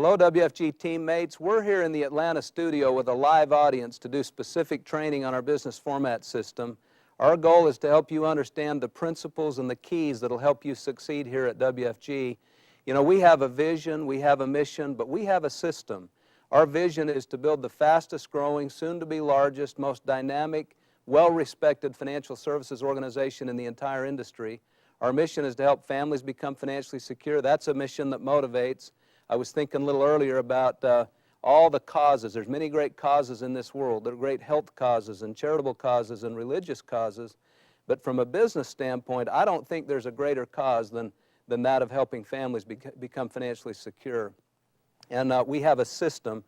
Hello, WFG teammates. We're here in the Atlanta studio with a live audience to do specific training on our business format system. Our goal is to help you understand the principles and the keys that will help you succeed here at WFG. You know, we have a vision, we have a mission, but we have a system. Our vision is to build the fastest growing, soon to be largest, most dynamic, well-respected financial services organization in the entire industry. Our mission is to help families become financially secure. That's a mission that motivates. I was thinking a little earlier about all the causes. There's many great causes in this world. There are great health causes and charitable causes and religious causes. But from a business standpoint, I don't think there's a greater cause than that of helping families become financially secure. And we have a system.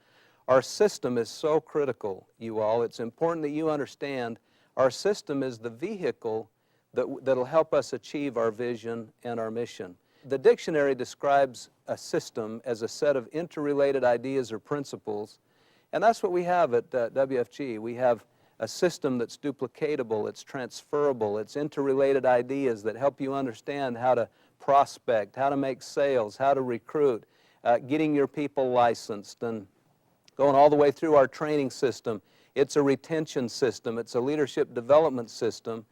Our system is so critical, you all. It's important that you understand our system is the vehicle that'll help us achieve our vision and our mission. The dictionary describes a system as a set of interrelated ideas or principles, and that's what we have at WFG. We have a system that's duplicatable, it's transferable, it's interrelated ideas that help you understand how to prospect, how to make sales, how to recruit, getting your people licensed, and going all the way through our training system. It's a retention system, it's a leadership development system.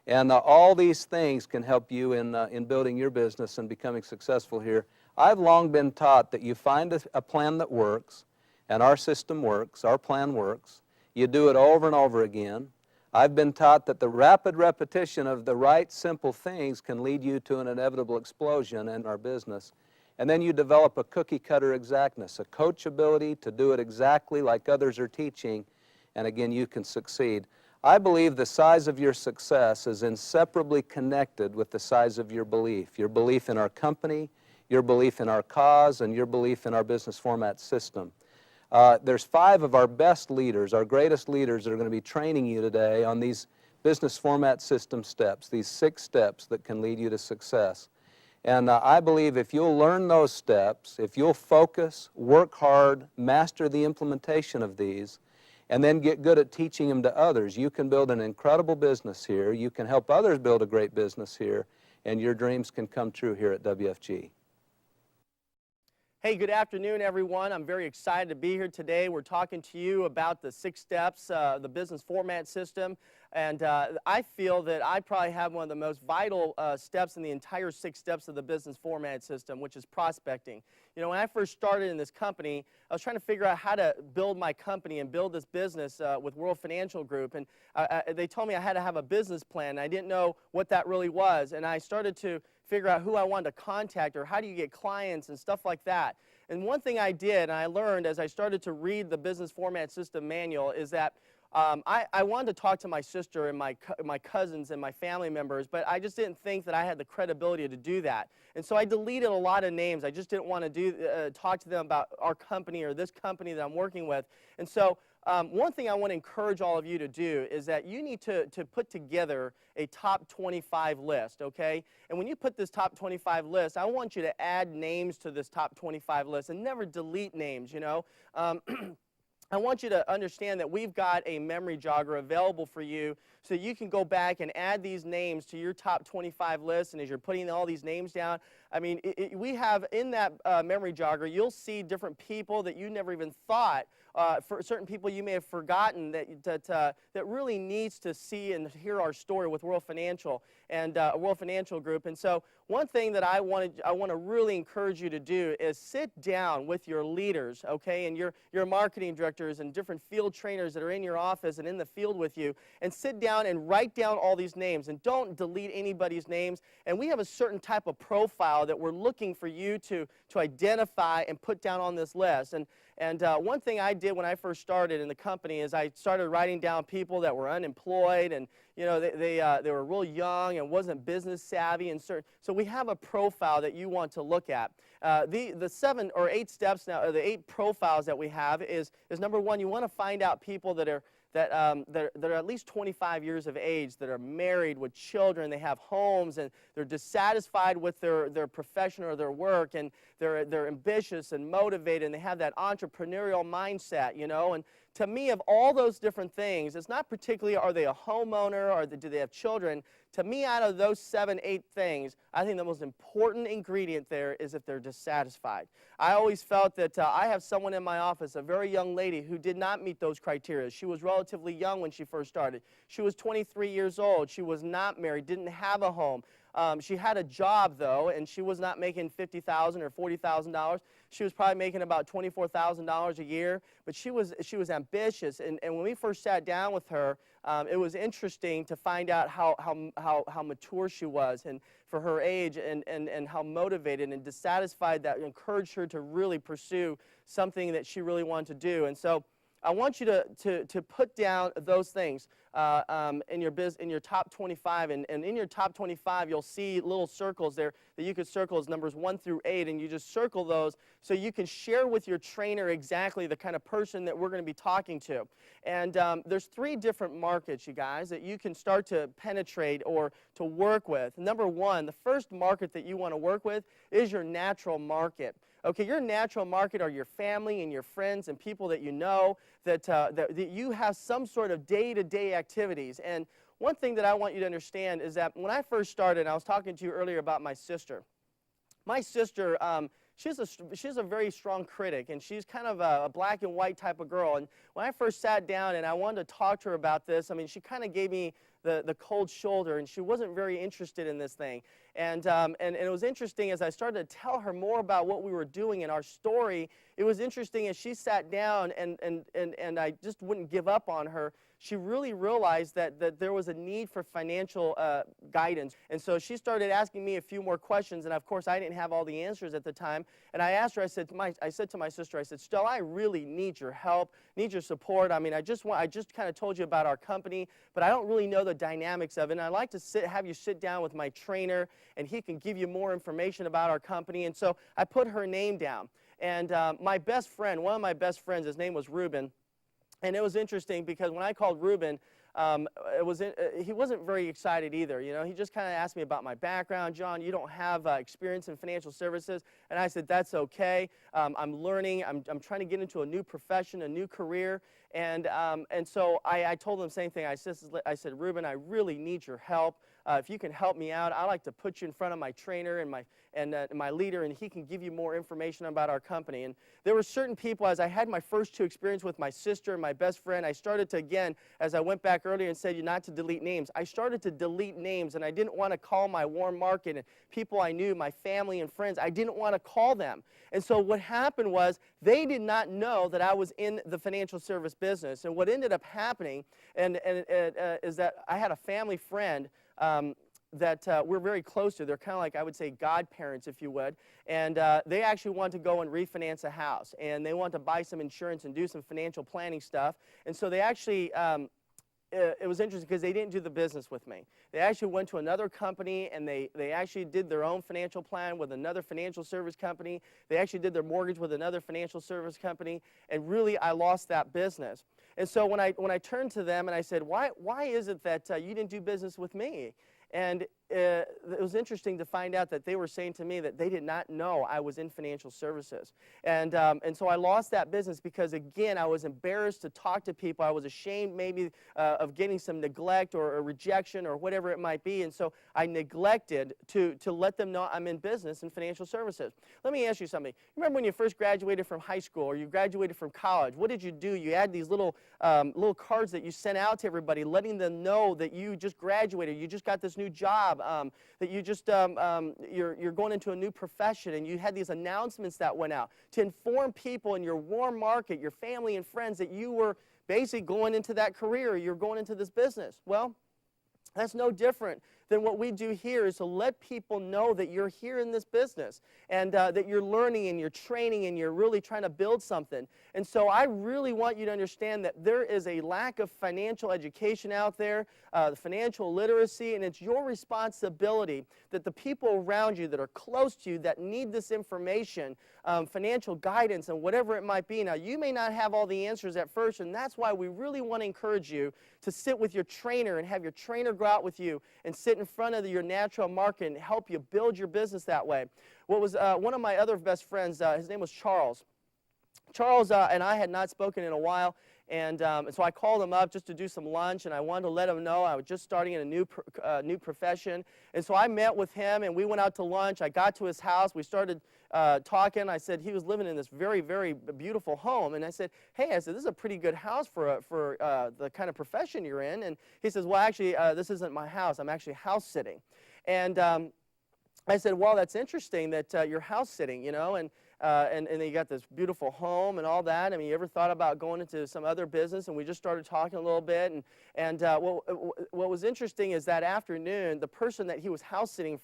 And all these things can help you in building your business and becoming successful here. I've long been taught that you find a plan that works, and our system works, our plan works. You do it over and over again. I've been taught that the rapid repetition of the right, simple things can lead you to an inevitable explosion in our business. And then you develop a cookie-cutter exactness, a coachability to do it exactly like others are teaching, and again, you can succeed. I believe the size of your success is inseparably connected with the size of your belief in our company, your belief in our cause, and your belief in our business format system. There's 5 of our best leaders, our greatest leaders, that are going to be training you today on these business format system steps, these 6 steps that can lead you to success. And I believe if you'll learn those steps, if you'll focus, work hard, master the implementation of these, and then get good at teaching them to others, you can build an incredible business here, you can help others build a great business here, and your dreams can come true here at WFG. Hey, good afternoon, everyone. I'm very excited to be here today. We're talking to you about the 6 steps, the business format system, and I feel that I probably have one of the most vital steps in the entire 6 steps of the business format system, which is prospecting. You know, when I first started in this company, I was trying to figure out how to build my company and build this business with World Financial Group, and they told me I had to have a business plan, and I didn't know what that really was, and I started to figure out who I wanted to contact or how do you get clients and stuff like that. And one thing I did, and I learned as I started to read the business format system manual, is that I wanted to talk to my sister and my cousins and my family members, but I just didn't think that I had the credibility to do that. And so I deleted a lot of names. I just didn't want to talk to them about our company or this company that I'm working with. And so one thing I want to encourage all of you to do is that you need to put together a top 25 list, okay? And when you put this top 25 list, I want you to add names to this top 25 list and never delete names, you know? I want you to understand that we've got a memory jogger available for you so you can go back and add these names to your top 25 list. And as you're putting all these names down, I mean, we have in that memory jogger, you'll see different people that you never even thought, for certain people you may have forgotten that really needs to see and hear our story with World Financial and World Financial Group. And so one thing that I want to really encourage you to do is sit down with your leaders, okay, and your marketing directors and different field trainers that are in your office and in the field with you, and sit down and write down all these names, and don't delete anybody's names. And we have a certain type of profile that we're looking for you to identify and put down on this list. And one thing I did when I first started in the company is I started writing down people that were unemployed, and you know they were real young and wasn't business savvy, and so we have a profile that you want to look at. The 7 or 8 steps now, or the 8 profiles that we have is number 1, you want to find out people that are at least 25 years of age, that are married with children, they have homes, and they're dissatisfied with their profession or their work, and they're ambitious and motivated, and they have that entrepreneurial mindset, you know. And to me, of all those different things, it's not particularly are they a homeowner or do they have children. To me, out of those 7, 8 things, I think the most important ingredient there is if they're dissatisfied. I always felt that I have someone in my office, a very young lady, who did not meet those criteria. She was relatively young when she first started. She was 23 years old. She was not married, didn't have a home. She had a job, though, and she was not making $50,000 or $40,000. She was probably making about $24,000 a year, but she was ambitious. And when we first sat down with her, it was interesting to find out how mature she was and for her age and how motivated and dissatisfied that encouraged her to really pursue something that she really wanted to do. And so I want you to put down those things in your top 25, and in your top 25 you'll see little circles there that you could circle as numbers 1 through 8, and you just circle those so you can share with your trainer exactly the kind of person that we're going to be talking to. And there's 3 different markets, you guys, that you can start to penetrate or to work with. Number 1, the first market that you want to work with is your natural market. Okay, your natural market are your family and your friends and people that you know that you have some sort of day-to-day activities. And one thing that I want you to understand is that when I first started, I was talking to you earlier about my sister. My sister, she's a very strong critic, and she's kind of a black and white type of girl. And when I first sat down and I wanted to talk to her about this, I mean, she kind of gave me the cold shoulder, and she wasn't very interested in this thing. And it was interesting as I started to tell her more about what we were doing in our story. It was interesting as she sat down and I just wouldn't give up on her. She really realized that there was a need for financial guidance. And so she started asking me a few more questions, and of course I didn't have all the answers at the time. And I asked her, I said to my sister, I said, Stella, I really need your help, need your support. I mean, I just kind of told you about our company, but I don't really know the dynamics of it. And I'd like to have you sit down with my trainer, and he can give you more information about our company. And so I put her name down. And my best friend, one of my best friends, his name was Ruben. And it was interesting because when I called Ruben, he wasn't very excited either. You know, he just kind of asked me about my background. John, you don't have experience in financial services. And I said, that's okay. I'm learning. I'm trying to get into a new profession, a new career. And so I told him the same thing. I said, Ruben, I really need your help. If you can help me out, I'd like to put you in front of my trainer and my leader, and he can give you more information about our company. And there were certain people, as I had my first 2 experiences with my sister and my best friend, I started to, again, as I went back earlier and said not to delete names, I started to delete names, and I didn't want to call my warm market and people I knew, my family and friends, I didn't want to call them. And so what happened was they did not know that I was in the financial service business. And what ended up happening is that I had a family friend that we're very close to. They're kind of like, I would say, godparents, if you would. And they actually want to go and refinance a house. And they want to buy some insurance and do some financial planning stuff. And so they actually, it was interesting because they didn't do the business with me. They actually went to another company, and they actually did their own financial plan with another financial service company. They actually did their mortgage with another financial service company. And really, I lost that business. And so when I turned to them and I said, why is it that you didn't do business with me? And it was interesting to find out that they were saying to me that they did not know I was in financial services. And so I lost that business because, again, I was embarrassed to talk to people. I was ashamed maybe of getting some neglect or a rejection or whatever it might be. And so I neglected to let them know I'm in business in financial services. Let me ask you something. Remember when you first graduated from high school or you graduated from college? What did you do? You had these little cards that you sent out to everybody letting them know that you just graduated. You just got this new job. That you just, you're going into a new profession, and you had these announcements that went out to inform people in your warm market, your family and friends, that you were basically going into that career, you're going into this business. Well, that's no different than what we do here, is to let people know that you're here in this business and that you're learning and you're training and you're really trying to build something. And so I really want you to understand that there is a lack of financial education out there, the financial literacy, and it's your responsibility that the people around you that are close to you that need this information, financial guidance and whatever it might be. Now, you may not have all the answers at first, and that's why we really want to encourage you to sit with your trainer and have your trainer go out with you and sit in front of your natural market and help you build your business that way. What was one of my other best friends, his name was Charles. Charles and I had not spoken in a while, and so I called him up just to do some lunch, and I wanted to let him know I was just starting in a new profession. And so I met with him, and we went out to lunch. I got to his house. We started talking. I said he was living in this very, very beautiful home, and I said, hey, I said, this is a pretty good house for the kind of profession you're in. And he says, well, actually, this isn't my house. I'm actually house sitting. And I said, well, that's interesting that you're house sitting, you know, and then you got this beautiful home and all that. I mean, you ever thought about going into some other business? And we just started talking a little bit. And what was interesting is that afternoon, the person that he was house sitting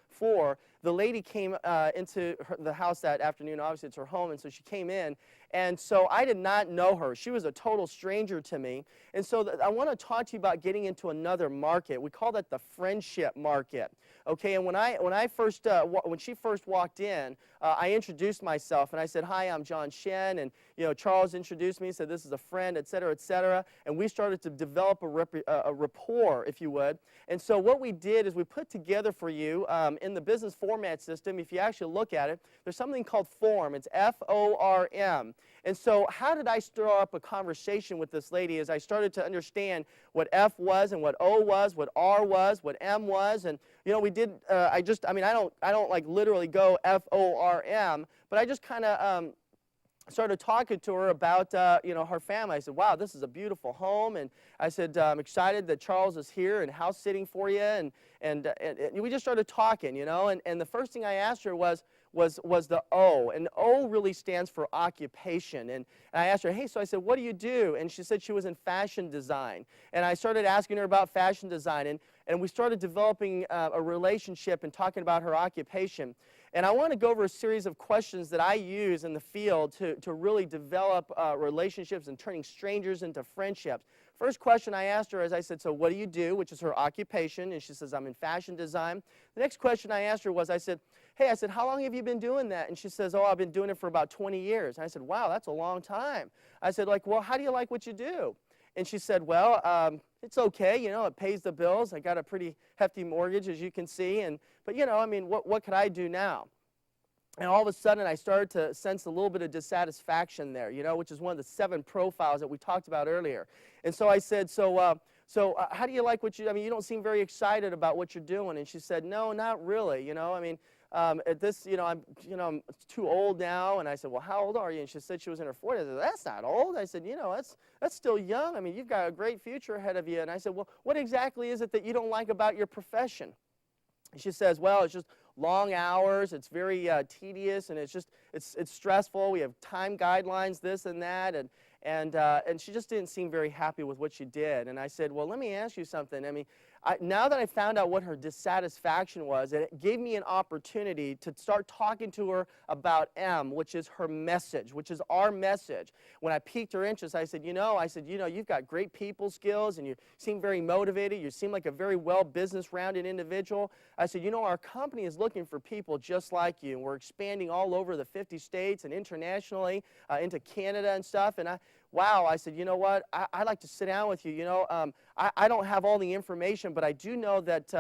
for, the lady came into the house that afternoon. Obviously, it's her home, and so she came in. And so I did not know her. She was a total stranger to me. And so I want to talk to you about getting into another market. We call that the friendship market. Okay, and when she first walked in, I introduced myself, and I said, hi, I'm John Shin, and Charles introduced me, said this is a friend, et cetera, and we started to develop a rapport, if you would. And so what we did is we put together for you in the business format system, if you actually look at it, there's something called FORM. It's F-O-R-M. And so how did I stir up a conversation with this lady as I started to understand what F was and what O was, what R was, what M was, and we did, I don't like literally go F-O-R-M, but I just kind of started talking to her about, her family. I said, wow, this is a beautiful home. And I said, I'm excited that Charles is here and house sitting for you. And we just started talking, and the first thing I asked her was the O. And O really stands for occupation. And I asked her, hey, so I said, what do you do? And she said she was in fashion design. And I started asking her about fashion design. And we started developing a relationship and talking about her occupation. And I want to go over a series of questions that I use in the field to really develop relationships and turning strangers into friendships. First question I asked her is, I said, so what do you do, which is her occupation, and she says, I'm in fashion design. The next question I asked her was, I said, hey, how long have you been doing that? And she says, oh, I've been doing it for about 20 years. And I said, wow, that's a long time. I said, well, how do you like what you do? And she said, well, it's okay, it pays the bills. I got a pretty hefty mortgage, as you can see, but what could I do now? And all of a sudden, I started to sense a little bit of dissatisfaction there, which is one of the 7 profiles that we talked about earlier. And so I said, so how do you like what you, you don't seem very excited about what you're doing. And she said, no, not really, at this, I'm too old now. And I said, well, how old are you? And she said she was in her 40s. I said, that's not old. I said, that's still young. You've got a great future ahead of you. And I said, well, what exactly is it that you don't like about your profession? And she says, well, it's just long hours, it's very tedious, and it's stressful. We have time guidelines, this and that, and she just didn't seem very happy with what she did. And I said, well, let me ask you something. Now that I found out what her dissatisfaction was, it gave me an opportunity to start talking to her about M, which is her message, which is our message. When I piqued her interest, I said, you've got great people skills, and you seem very motivated. You seem like a very well business-rounded individual. I said, our company is looking for people just like you, and we're expanding all over the 50 states and internationally into Canada and stuff. And I said, you know what, I'd like to sit down with you. I don't have all the information, but I do know that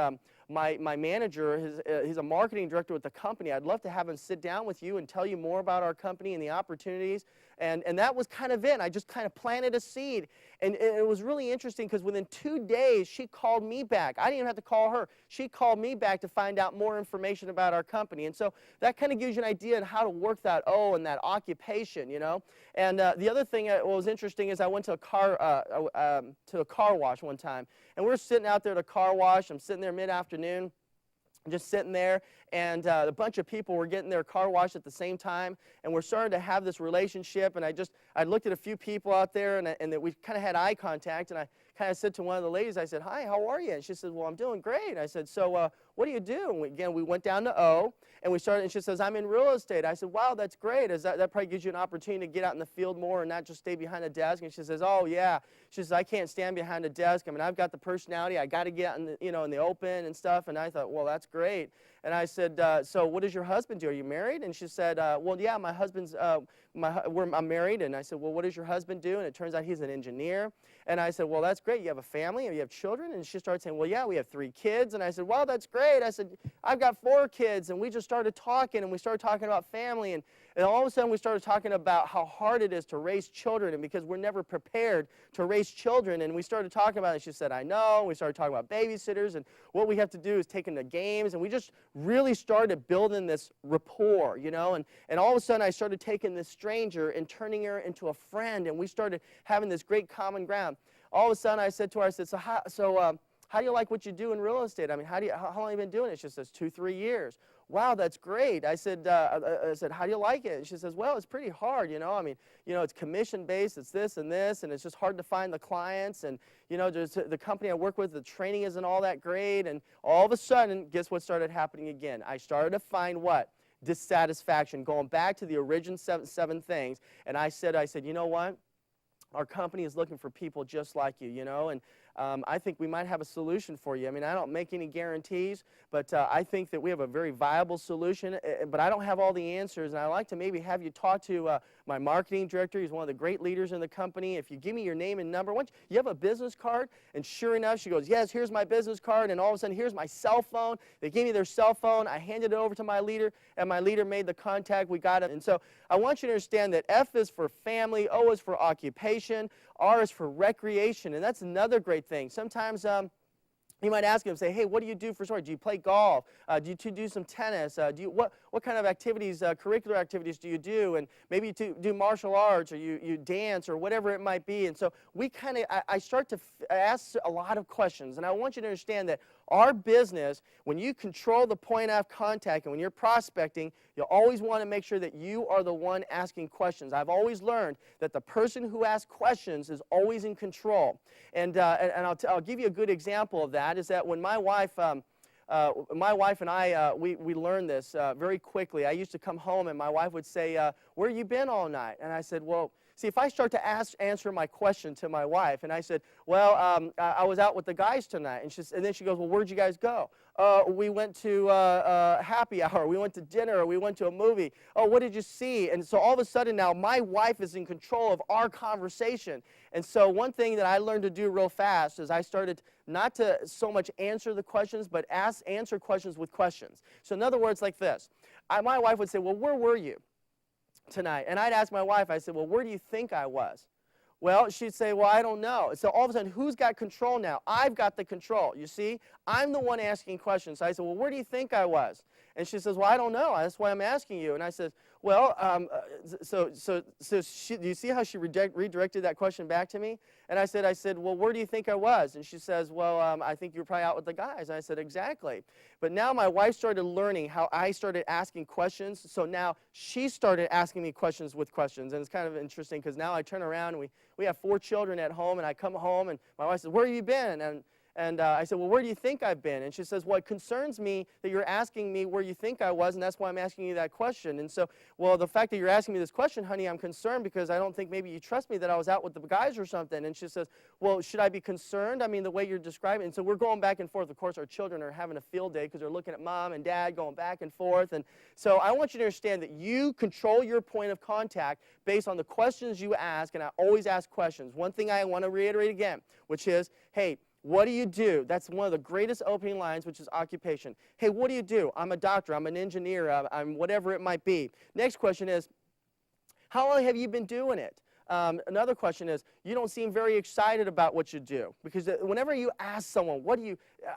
my manager, he's a marketing director with the company. I'd love to have him sit down with you and tell you more about our company and the opportunities. And that was kind of it. I just kind of planted a seed. And it was really interesting because within 2 days, she called me back. I didn't even have to call her. She called me back to find out more information about our company. And so that kind of gives you an idea of how to work that O and that occupation, And the other thing that was interesting is I went to a car wash one time. And we're sitting out there at a car wash. I'm sitting there mid-afternoon, just sitting there, and a bunch of people were getting their car washed at the same time, and we're starting to have this relationship. And I looked at a few people out there, and we kind of had eye contact, and I kind of said to one of the ladies, I said, hi, how are you? And she said, well, I'm doing great. I said, so what do you do? And again, we went down to O, and we started, and she says, I'm in real estate. I said, wow, that's great. That probably gives you an opportunity to get out in the field more and not just stay behind a desk. And she says, oh, yeah. She says, I can't stand behind a desk. I've got the personality. I got to get out in the, in the open and stuff. And I thought, well, that's great. And I said, so what does your husband do? Are you married? And she said, well, yeah, my husband's, I'm married. And I said, well, what does your husband do? And it turns out he's an engineer. And I said, well, that's great. You have a family and you have children? And she started saying, well, yeah, we have 3 kids. And I said, well, that's great. I said, I've got 4 kids. And we just started talking, and we started talking about family. And all of a sudden, we started talking about how hard it is to raise children, and because we're never prepared to raise children. And we started talking about it. She said, I know. We started talking about babysitters, and what we have to do is take them to games. And we just really started building this rapport, you know. And all of a sudden, I started taking this stranger and turning her into a friend, and we started having this great common ground. All of a sudden, I said to her, I said, how do you like what you do in real estate? I mean, how long have you been doing it? She says, 2-3 years. Wow, that's great. I said, how do you like it? And she says, well, it's pretty hard, you know. I mean, you know, it's commission-based, it's this, and it's just hard to find the clients. And, you know, the company I work with, the training isn't all that great. And all of a sudden, guess what started happening again? I started to find what? Dissatisfaction, going back to the original seven things. And I said, you know what? Our company is looking for people just like you, you know, and I think we might have a solution for you. I mean, I don't make any guarantees, but I think that we have a very viable solution, but I don't have all the answers, and I'd like to maybe have you talk to my marketing director. He's one of the great leaders in the company. If you give me your name and number, once you have a business card, and sure enough, she goes, yes, here's my business card, and all of a sudden, here's my cell phone. They gave me their cell phone. I handed it over to my leader, and my leader made the contact. We got it, and so I want you to understand that F is for family, O is for occupation, R is for recreation, and that's another great thing. Sometimes you might ask them, say, hey, what do you do for sport? Do you play golf? Do you do some tennis? What kind of activities, curricular activities do you do? And maybe you do martial arts, or you dance, or whatever it might be. And so we kind of, I start to ask a lot of questions. And I want you to understand that our business, when you control the point of contact and when you're prospecting, you'll always want to make sure that you are the one asking questions. I've always learned that the person who asks questions is always in control. And I'll give you a good example of that, is that when my wife and I, we learned this very quickly. I used to come home and my wife would say, where you been all night? And I said, well, see, if I start to answer my question to my wife, and I said, well, I was out with the guys tonight, and then she goes, well, where'd you guys go? We went to happy hour, we went to dinner, or we went to a movie. Oh, what did you see? And so all of a sudden now my wife is in control of our conversation. And so one thing that I learned to do real fast is I started not to so much answer the questions, but answer questions with questions. So in other words, like this, my wife would say, well, where were you tonight? And I'd ask my wife, I said, well, where do you think I was? Well, she'd say, well, I don't know. So all of a sudden, who's got control now? I've got the control. You see, I'm the one asking questions. So I said, well, where do you think I was? And she says, well, I don't know. That's why I'm asking you. And I said, well, do you see how she redirected that question back to me? And I said, well, where do you think I was? And she says, well, I think you were probably out with the guys. And I said, exactly. But now my wife started learning how I started asking questions. So now she started asking me questions with questions. And it's kind of interesting because now I turn around and we have 4 children at home, and I come home and my wife says, where have you been? And I said, well, where do you think I've been? And she says, well, it concerns me that you're asking me where you think I was, and that's why I'm asking you that question. And so, well, the fact that you're asking me this question, honey, I'm concerned because I don't think maybe you trust me that I was out with the guys or something. And she says, well, should I be concerned? I mean, the way you're describing it. And so we're going back and forth. Of course, our children are having a field day because they're looking at mom and dad going back and forth. And so I want you to understand that you control your point of contact based on the questions you ask, and I always ask questions. One thing I want to reiterate again, which is, hey, what do you do? That's one of the greatest opening lines, which is occupation. Hey, what do you do? I'm a doctor. I'm an engineer. I'm whatever it might be. Next question is, how long have you been doing it? Another question is, you don't seem very excited about what you do. Because whenever you ask someone,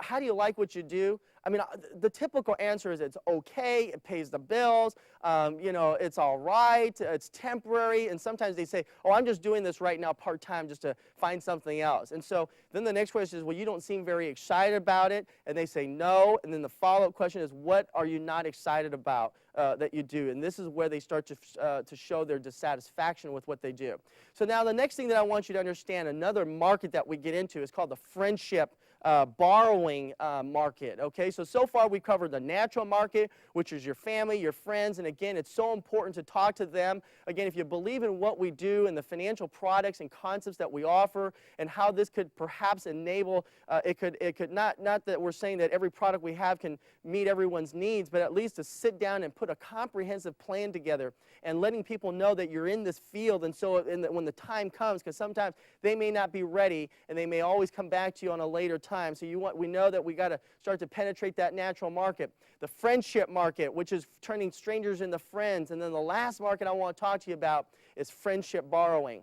how do you like what you do? I mean, the typical answer is it's okay, it pays the bills, you know, it's all right, it's temporary, and sometimes they say, oh, I'm just doing this right now part-time just to find something else. And so then the next question is, well, you don't seem very excited about it, and they say no, and then the follow-up question is, what are you not excited about that you do? And this is where they start to show their dissatisfaction with what they do. So now the next thing that I want you to understand, another market that we get into is called the friendship borrowing market. Okay, so far we've covered the natural market, which is your family, your friends, and again, it's so important to talk to them. Again, if you believe in what we do and the financial products and concepts that we offer and how this could perhaps enable, it could not that we're saying that every product we have can meet everyone's needs, but at least to sit down and put a comprehensive plan together and letting people know that you're in this field, and so when the time comes, because sometimes they may not be ready and they may always come back to you on a later time. So we know that we got to start to penetrate that natural market. The friendship market, which is turning strangers into friends. And then the last market I want to talk to you about is friendship borrowing.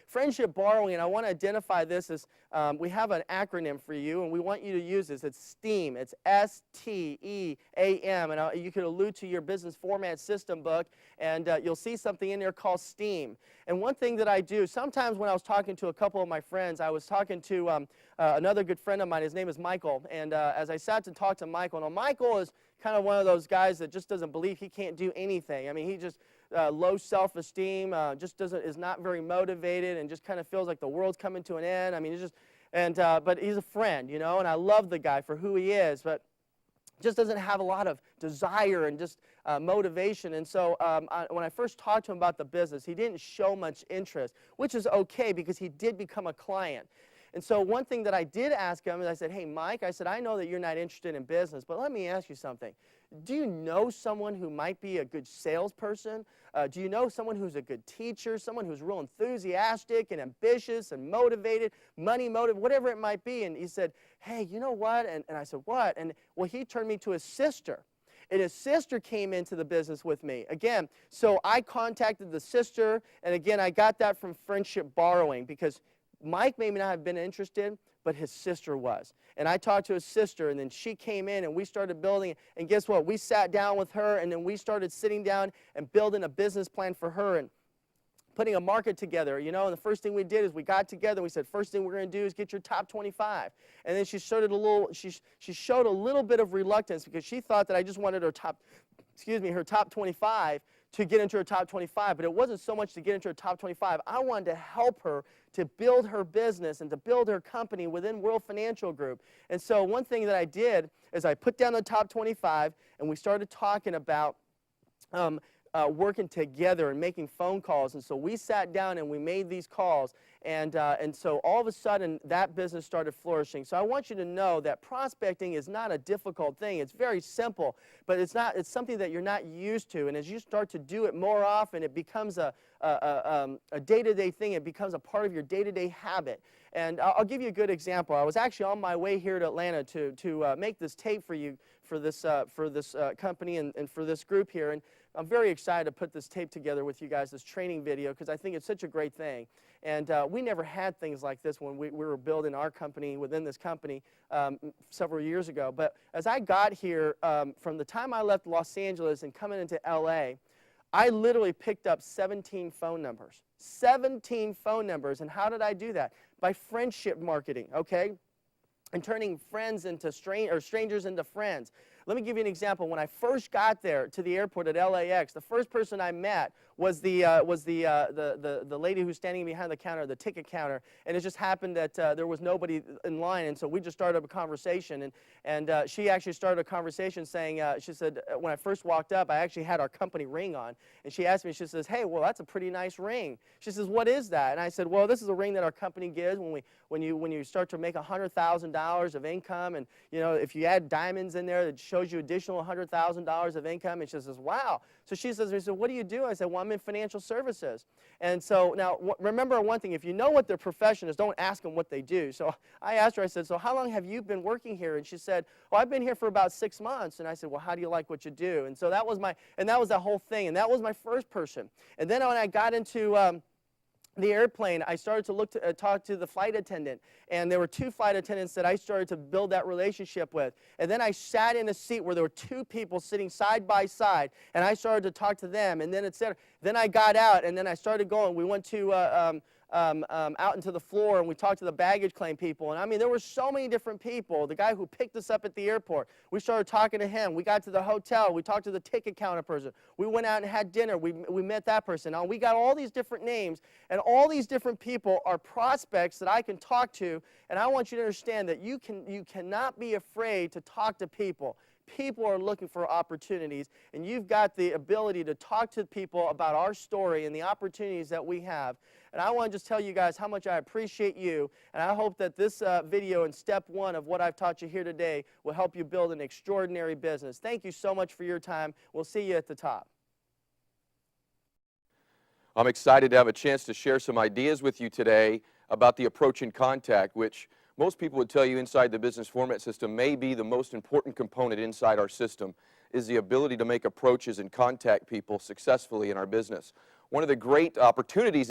Friendship borrowing, and I want to identify this as, we have an acronym for you, and we want you to use this. It's STEAM. It's S-T-E-A-M, and you could allude to your business format system book, and you'll see something in there called STEAM. And one thing that I do, sometimes when I was talking to a couple of my friends, I was talking to another good friend of mine. His name is Michael, and as I sat to talk to Michael, now Michael is kind of one of those guys that just doesn't believe he can't do anything. I mean, he just low self-esteem, just is not very motivated, and just kind of feels like the world's coming to an end. I mean, it's just, but he's a friend, you know, and I love the guy for who he is, but just doesn't have a lot of desire and just motivation. And so when I first talked to him about the business, he didn't show much interest, which is okay because he did become a client. And so one thing that I did ask him is I said, hey, Mike, I said, I know that you're not interested in business, but let me ask you something. Do you know someone who might be a good salesperson? Do you know someone who's a good teacher, someone who's real enthusiastic and ambitious and motivated, money motivated, whatever it might be? And he said, hey, you know what? And I said, what? And well, he turned me to his sister. And his sister came into the business with me. Again, so I contacted the sister, and again, I got that from friendship borrowing because Mike may not have been interested, but his sister was. And I talked to his sister, and then she came in, and we started building. And guess what? We sat down with her, and then we started sitting down and building a business plan for her and putting a market together. You know, and the first thing we did is we got together, and we said, first thing we're going to do is get your top 25. And then she showed she showed a little bit of reluctance because she thought that I just wanted her top 25 to get into her top 25, but it wasn't so much to get into her top 25. I wanted to help her to build her business and to build her company within World Financial Group. And so one thing that I did is I put down the top 25, and we started talking about working together and making phone calls. And so we sat down and we made these calls, and so all of a sudden that business started flourishing. So I want you to know that prospecting is not a difficult thing. It's very simple, but it's something that you're not used to. And as you start to do it more often, it becomes a day-to-day thing. It becomes a part of your day-to-day habit. And I'll give you a good example. I was actually on my way here to Atlanta to make this tape for you for this company and for this group here. And I'm very excited to put this tape together with you guys, this training video, because I think it's such a great thing. And we never had things like this when we were building our company within this company several years ago. But as I got here, from the time I left Los Angeles and coming into LA, I literally picked up 17 phone numbers. 17 phone numbers. And how did I do that? By friendship marketing, okay? And turning friends into strangers into friends. Let me give you an example. When I first got there to the airport at LAX, the first person I met was the lady who's standing behind the counter, the ticket counter, and it just happened that there was nobody in line, and so we just started a conversation, and she actually started a conversation saying, she said, when I first walked up, I actually had our company ring on, and she asked me, she says, hey, well, that's a pretty nice ring. She says, what is that? And I said, well, this is a ring that our company gives when you start to make $100,000 of income, and you know, if you add diamonds in there, it shows you additional $100,000 of income. And she says, wow. So she says, what do you do? I said, well, I'm in financial services. And so now remember one thing, if you know what their profession is, don't ask them what they do. So I asked her, I said, so how long have you been working here? And she said, well, I've been here for about 6 months. And I said, well, how do you like what you do? And so that was the whole thing. And that was my first person. And then when I got into the airplane, I started to talk to the flight attendant, and there were 2 flight attendants that I started to build that relationship with. And then I sat in a seat where there were 2 people sitting side by side, and I started to talk to them, and then then I got out, and then I started going. We went to out into the floor, and we talked to the baggage claim people. And I mean, there were so many different people. The guy who picked us up at the airport, we started talking to him. We got to the hotel. We talked to the ticket counter person. We went out and had dinner. We met that person. Now, we got all these different names, and all these different people are prospects that I can talk to. And I want you to understand that you cannot be afraid to talk to people. People are looking for opportunities, and you've got the ability to talk to people about our story and the opportunities that we have. And I want to just tell you guys how much I appreciate you, and I hope that this video and step one of what I've taught you here today will help you build an extraordinary business. Thank you so much for your time. We'll see you at the top. I'm excited to have a chance to share some ideas with you today about the approach and contact, which most people would tell you inside the business format system may be the most important component inside our system, is the ability to make approaches and contact people successfully in our business. One of the great opportunities